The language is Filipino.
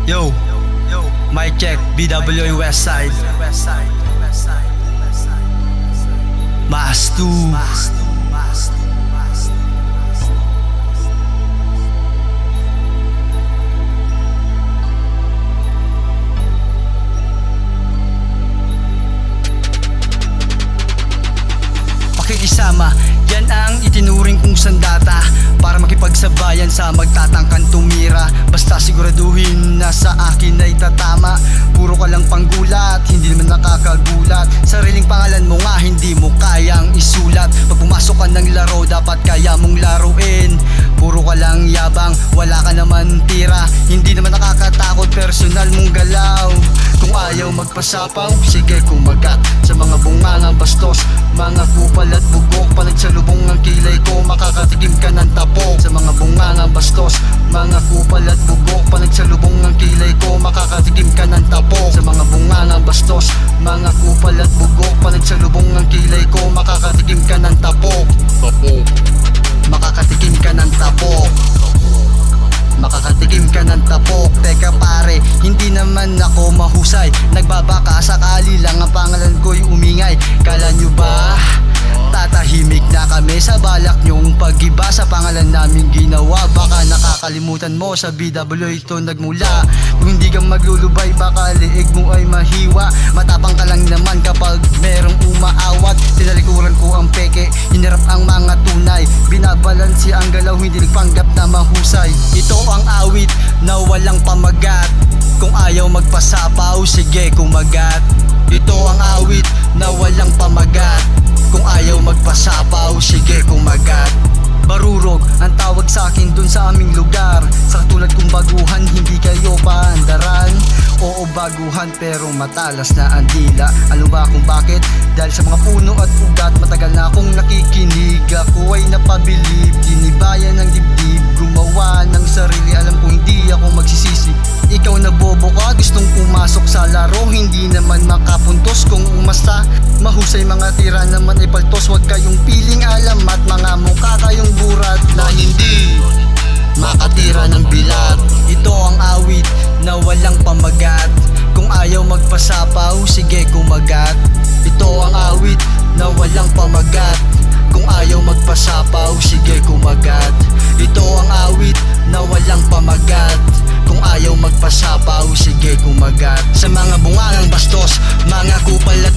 Yo, mic check, BWA Westside. Mastu. Pakikisama, yan ang itinuring kong sandata para makipagsabayan sa magtatangkan tumira. Basta siguraduhin na sa akin ay tatama. Puro ka lang panggulat, hindi naman nakakagulat. Sariling pangalan mo nga hindi mo kayang isulat. Pag pumasok ka ng laro dapat kaya mong laruin. Puro ka lang yabang, wala ka naman tira. Hindi naman nakakatakot, personal mong galaw. Kung ayaw magpasapaw, sige kumagat sa mga bungangang bastos, mga kupal at bugok. Panagsalubong ang kilay ko, makakatikim ka ng tapok. Sa mga bungangang bastos, mga kupal at bugok. Panagsalubong ang kilay ko, makakatikim ka ng tapok. Sa mga bungangang bastos, mga kupal at bugok. Panagsalubong ang kilay ko, makakatikim ka ng tapok. Makakatikim ka ng tapok. Makakatikim ka ng tapok. Teka pare, hindi naman ako mahusay. Nagbabaka sakali lang ang pangalan ko'y umingay. Kala nyo ba tatahimik na kami sa balak nyong pag-iba sa pangalan namin ginawa? Baka nakakalimutan mo sa BWA ito nagmula. Kung hindi ka maglulubay baka liig mo ay mahiwa. Matapang ka lang naman kapag merong umaawat. Tinalikuran ko ang peke, hinarap ang mga tunay. Binabalansi ang galaw, hindi nagpanggap na mahusay. Ito ang awit na walang pamagat. Kung ayaw magpasapaw, sige kumagat. Ito ang awit na walang pamagat. Kung ayaw magpasapaw, sige kumagat. Barurog ang tawag sa akin dun sa aming lugar. Sa katulad kong baguhan, hindi kayo paandaran. Oo baguhan pero matalas na ang dila. Alam ba kung bakit? Dahil sa mga puno at ugat. Matagal na akong nakikinig, ako ay napabilib. Tinibayan ng dibdib, gumawa ng sarili. Alam ko hindi ako magsisisi. Ikaw na bobo ka, gustong pumasok sa laro. Hindi naman makapuntos kung umasta. Mahusay mga tira naman ay paltos. Huwag kayong piling alam at mga mukha kayong burat na hindi makatira ng bilat. Ito ang awit na walang pamagat. Kung ayaw magpasapaw, sige kumagat. Ito ang awit na walang pamagat. Kung ayaw magpasapaw, sige kumagat. Ito ang awit na walang pamagat. Kung ayaw magpasapaw, sige kumagat. Sa mga bungangang bastos, mga kupal at